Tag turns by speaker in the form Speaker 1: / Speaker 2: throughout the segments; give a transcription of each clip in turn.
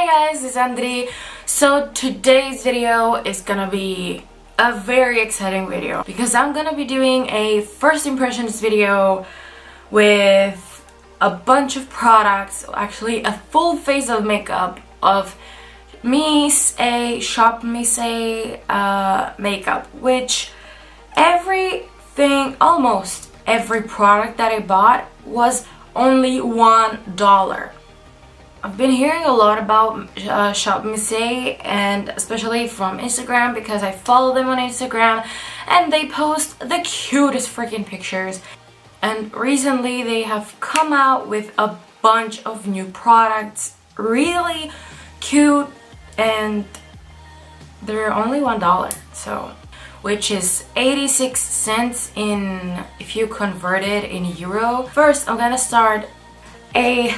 Speaker 1: Hi guys, it's Antri. So today's video is gonna be a very exciting video because I'm gonna be doing a first impressions video with a bunch of products, actually a full face of makeup of ShopMissA makeup, which almost every product that I bought was only $1. I've been hearing a lot about ShopMissA, and especially from Instagram because I follow them on Instagram and they post the cutest freaking pictures. And recently they have come out with a bunch of new products, really cute, and they're only $1, so which is 86 cents in if you convert it in euro. First, I'm gonna start a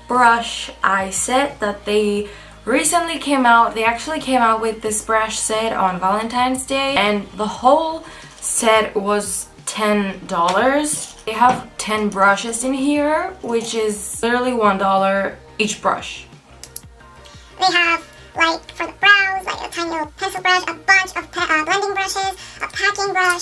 Speaker 1: brush eye set that they recently came out. They actually came out with this brush set on Valentine's Day, and the whole set was $10. They have 10 brushes in here, which is literally $1 each brush.
Speaker 2: They have, like, for the brows, like a tiny little pencil brush, a bunch of blending brushes, a packing brush.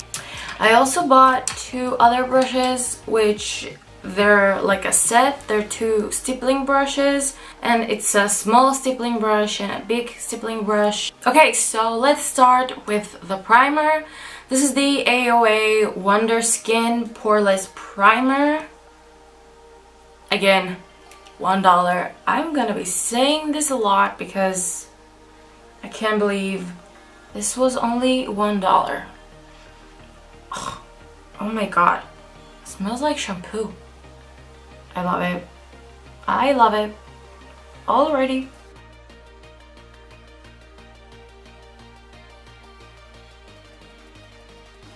Speaker 1: I also bought two other brushes, which they're like a set. They're two stippling brushes, and it's a small stippling brush and a big stippling brush. Okay, so let's start with the primer. This is the AOA Wonder Skin Poreless Primer. Again, $1. I'm gonna be saying this a lot because I can't believe this was only $1. Oh my god, it smells like shampoo. I love it. I love it already.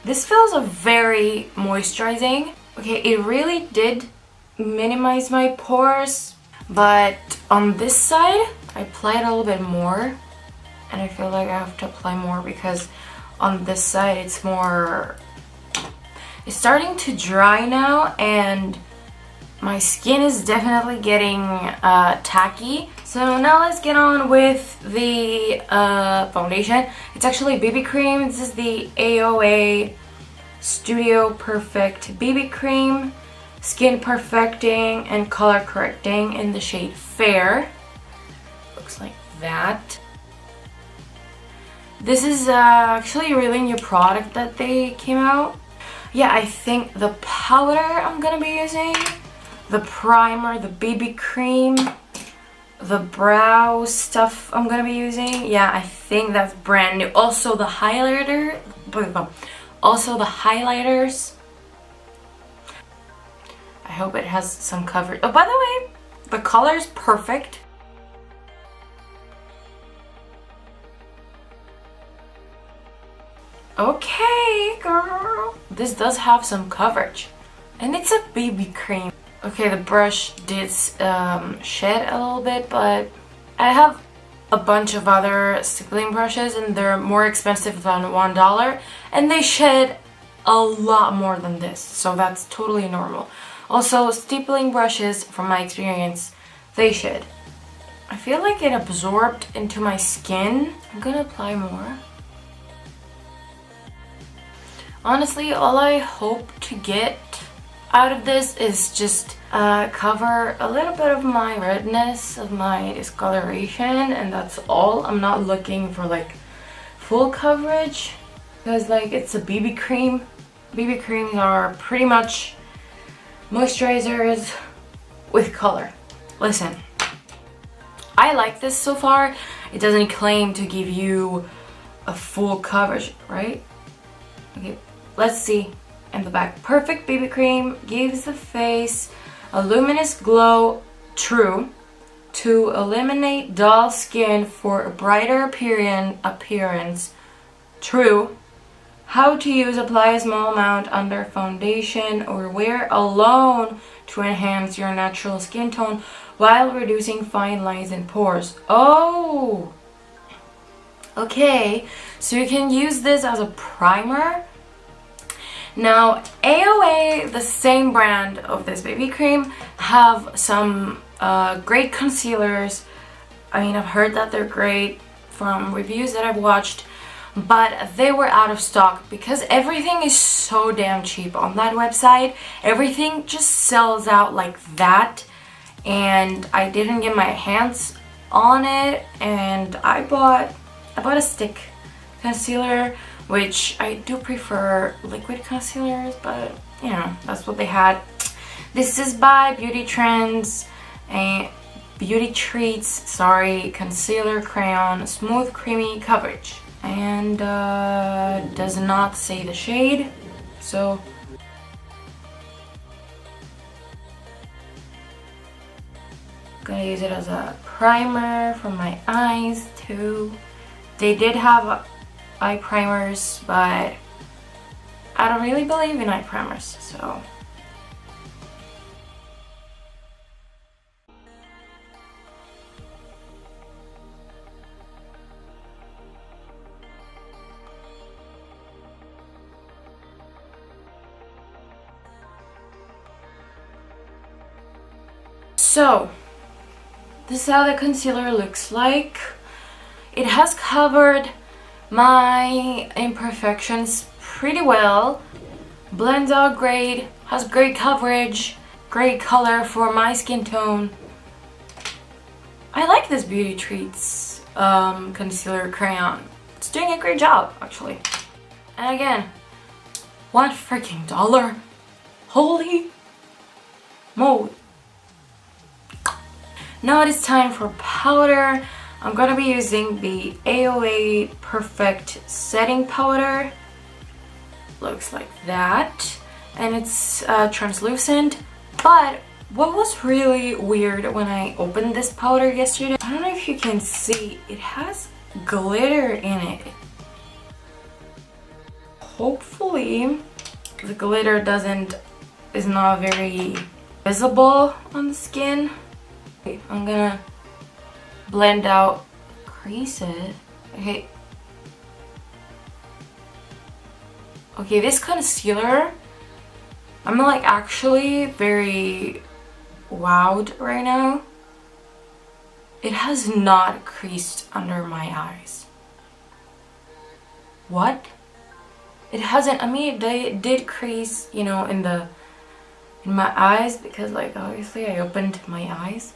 Speaker 1: This feels very moisturizing. Okay, it really did minimize my pores, but on this side I applied a little bit more, and I feel like I have to apply more because on this side it's starting to dry now, and my skin is definitely getting tacky. So now let's get on with the foundation. It's actually BB cream. This is the AOA Studio Perfect BB cream, skin perfecting and color correcting in the shade Fair. Looks like that. This is actually a really new product that they came out. Yeah, I think the powder I'm gonna be using, the primer, the BB cream, the brow stuff I'm gonna be using. Yeah, I think that's brand new. Also the highlighters. I hope it has some coverage. Oh, by the way, the color is perfect. Okay, girl. This does have some coverage, and it's a BB cream. Okay, the brush did shed a little bit, but I have a bunch of other stippling brushes and they're more expensive than $1, and they shed a lot more than this, so that's totally normal. Also, stippling brushes, from my experience, they shed. I feel like it absorbed into my skin. I'm gonna apply more. Honestly, all I hope to get out of this is just cover a little bit of my redness, of my discoloration, and that's all. I'm not looking for like full coverage because like it's a BB cream. BB creams are pretty much moisturizers with color. Listen, I like this so far. It doesn't claim to give you a full coverage, right? Okay, let's see. In the back, perfect BB cream gives the face a luminous glow. True. To eliminate dull skin for a brighter appearance. True. How to use: apply a small amount under foundation or wear alone to enhance your natural skin tone while reducing fine lines and pores. Oh! Okay, so you can use this as a primer. Now, AOA, the same brand of this BB cream, have some great concealers I mean, I've heard that they're great from reviews that I've watched, but they were out of stock because everything is so damn cheap on that website. Everything just sells out like that, and I didn't get my hands on it, and I bought a stick concealer, which I do prefer liquid concealers, but you know, that's what they had. This is by Beauty Trends and Beauty Treats, sorry, concealer crayon, smooth creamy coverage, and does not say the shade, so I'm gonna use it as a primer for my eyes too. They did have eye primers, but I don't really believe in eye primers, so this is how the concealer looks like. It has covered my imperfections pretty well. Blends out great, has great coverage, great color for my skin tone. I like this Beauty Treats concealer crayon. It's doing a great job, actually. And again, $1 freaking. Holy moly. Now it is time for powder. I'm gonna be using the AOA Perfect Setting Powder. Looks like that. And it's translucent. But what was really weird when I opened this powder yesterday, I don't know if you can see, it has glitter in it. Hopefully the glitter is not very visible on the skin. I'm gonna blend out creases. Okay, this concealer, I'm like actually very wowed right now. It has not creased under my eyes. What? It hasn't. I mean, it did crease, you know, in my eyes, because like obviously I opened my eyes,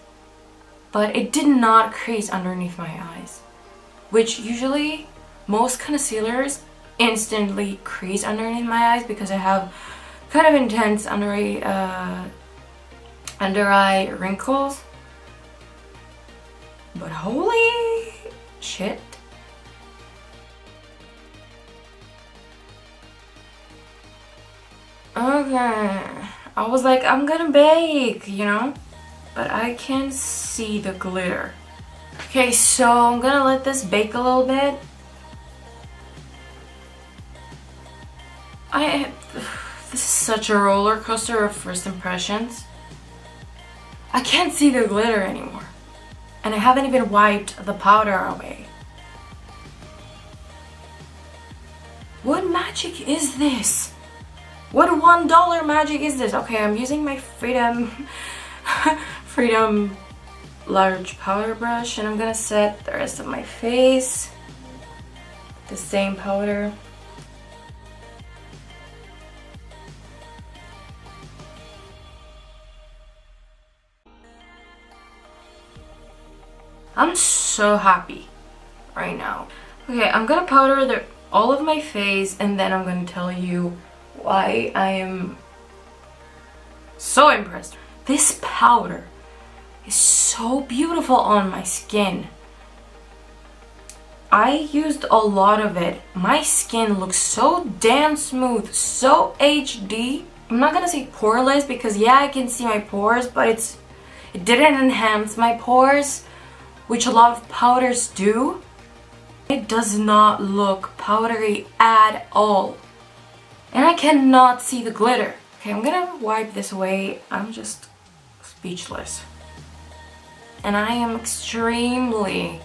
Speaker 1: but it did not crease underneath my eyes, which usually most concealers instantly crease underneath my eyes because I have kind of intense under eye wrinkles. But holy shit. Okay, I was like, I'm gonna bake, you know, but I can see the glitter. Okay, so I'm gonna let this bake a little bit. This is such a roller coaster of first impressions. I can't see the glitter anymore, and I haven't even wiped the powder away. What magic is this? What $1 magic is this? Okay, I'm using my Freedom large powder brush, and I'm gonna set the rest of my face the same powder. I'm so happy right now. Okay, I'm gonna powder all of my face, and then I'm gonna tell you why I am so impressed. This powder is so beautiful on my skin. I used a lot of it. My skin looks so damn smooth, so HD. I'm not gonna say poreless because yeah, I can see my pores, but it didn't enhance my pores, which a lot of powders do. It does not look powdery at all. And I cannot see the glitter. Okay, I'm gonna wipe this away. I'm just speechless. And I am extremely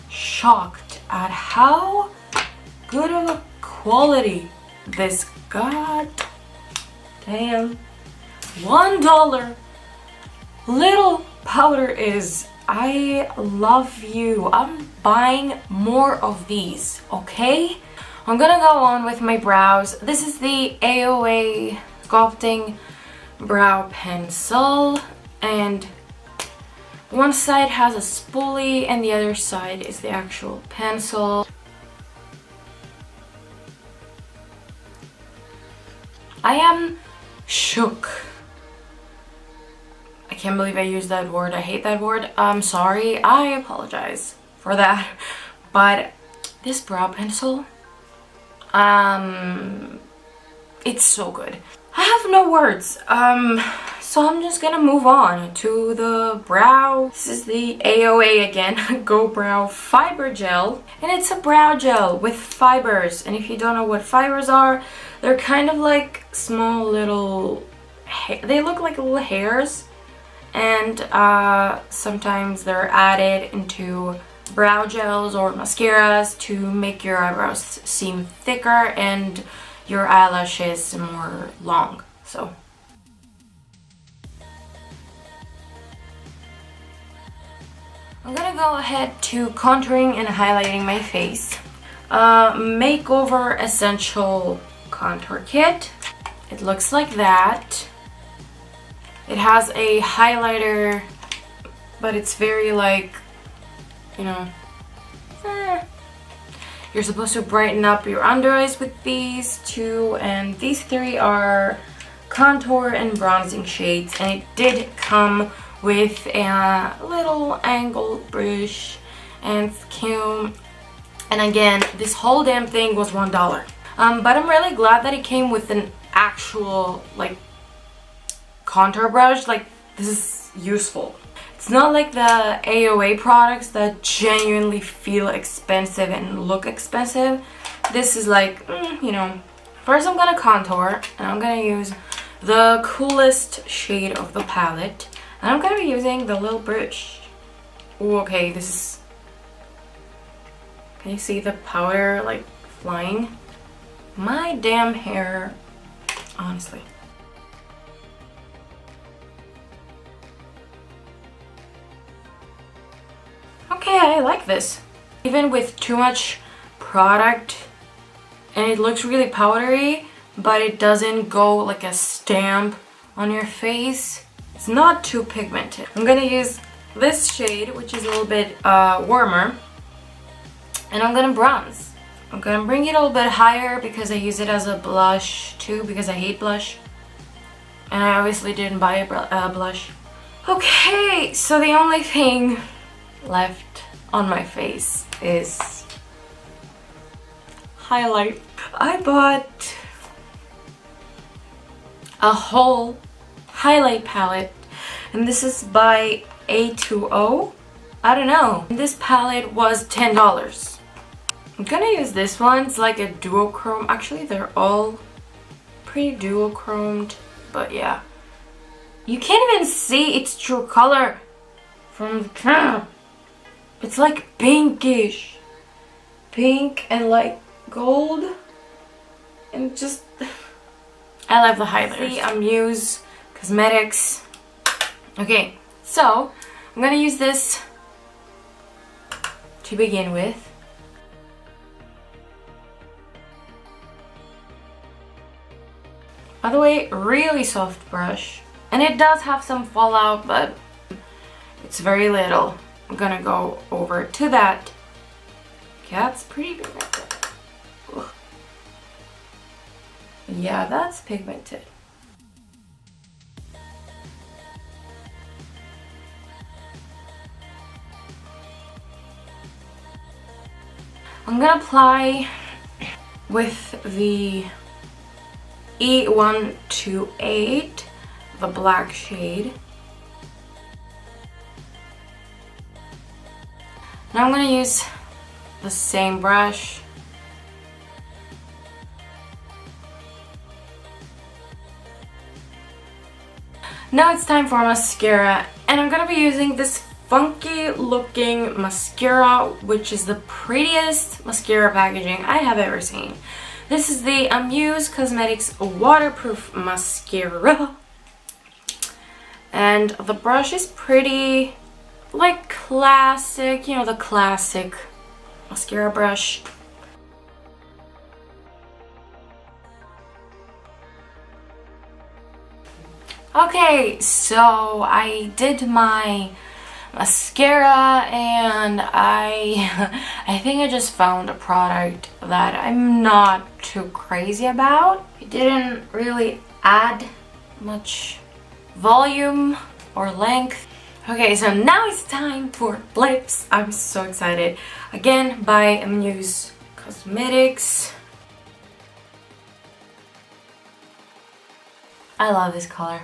Speaker 1: shocked at how good of a quality this god damn $1 little powder is. I love you. I'm buying more of these, okay? I'm gonna go on with my brows. This is the AOA Sculpting Brow Pencil, and one side has a spoolie and the other side is the actual pencil. I am shook. I can't believe I used that word. I hate that word. I'm sorry. I apologize for that. But this brow pencil, it's so good. I have no words. So I'm just gonna move on to the brow. This is the AOA again, Go Brow Fiber Gel. And it's a brow gel with fibers. And if you don't know what fibers are, they're kind of like small little, they look like little hairs. And sometimes they're added into brow gels or mascaras to make your eyebrows seem thicker and your eyelashes more long. So I'm gonna go ahead to contouring and highlighting my face. Makeover Essential Contour Kit. It looks like that. It has a highlighter, but it's very like, you know, You're supposed to brighten up your under eyes with these two, and these three are contour and bronzing shades, and it did come with a little angled brush and comb. And again, this whole damn thing was $1. But I'm really glad that it came with an actual like contour brush. Like, this is useful. It's not like the AOA products that genuinely feel expensive and look expensive. This is like, you know, first I'm gonna contour, and I'm gonna use the coolest shade of the palette, and I'm gonna be using the little brush. Ooh, okay, this is, can you see the powder like flying? My damn hair, honestly. Okay, I like this. Even with too much product, and it looks really powdery, but it doesn't go like a stamp on your face. It's not too pigmented. I'm gonna use this shade, which is a little bit warmer, and I'm gonna bronze. I'm gonna bring it a little bit higher because I use it as a blush too, because I hate blush. And I obviously didn't buy a blush. Okay, so the only thing left on my face is highlight. I bought a whole highlight palette, and this is by A2O. I don't know. This palette was $10. I'm gonna use this one. It's like a duochrome. Actually, they're all pretty duochromed, but yeah. You can't even see its true color from the camera. It's like pinkish. Pink and like gold. And just, I love the highlighters. Muse Cosmetics. Okay, so I'm gonna use this to begin with. By the way, really soft brush. And it does have some fallout, but it's very little. I'm gonna go over to that. Okay, that's pretty pigmented. Ugh. Yeah, that's pigmented. I'm gonna apply with the E128, the black shade. Now I'm gonna use the same brush. Now it's time for mascara, and I'm gonna be using this funky looking mascara, which is the prettiest mascara packaging I have ever seen. This is the Muse Cosmetics Waterproof Mascara. And the brush is pretty, like, classic, you know, the classic mascara brush. Okay, so I did my mascara and I think I just found a product that I'm not too crazy about. It didn't really add much volume or length. Okay, so now it's time for lips. I'm so excited. Again, by Antri Cosmetics. I love this color.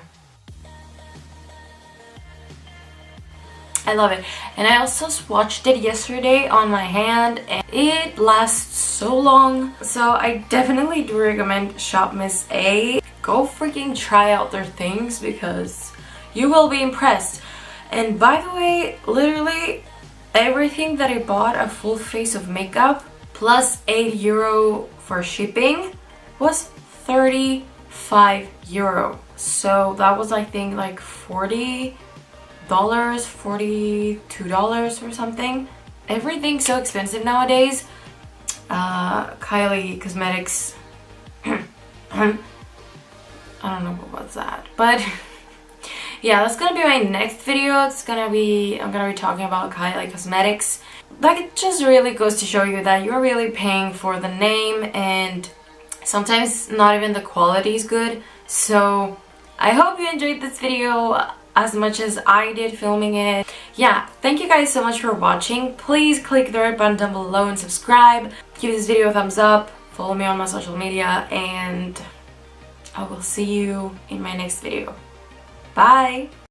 Speaker 1: I love it. And I also swatched it yesterday on my hand and it lasts so long. So I definitely do recommend ShopMissA. Go freaking try out their things because you will be impressed. And by the way, literally everything that I bought, a full face of makeup plus €8 for shipping, was 35 euro. So that was, I think, like $42 or something. Everything's so expensive nowadays. Kylie Cosmetics I don't know what was that, but yeah, that's gonna be my next video. I'm gonna be talking about Kylie Cosmetics. Like, it just really goes to show you that you're really paying for the name, and sometimes not even the quality is good. So I hope you enjoyed this video as much as I did filming it. Yeah, thank you guys so much for watching. Please click the red button down below and subscribe. Give this video a thumbs up. Follow me on my social media, and I will see you in my next video. Bye!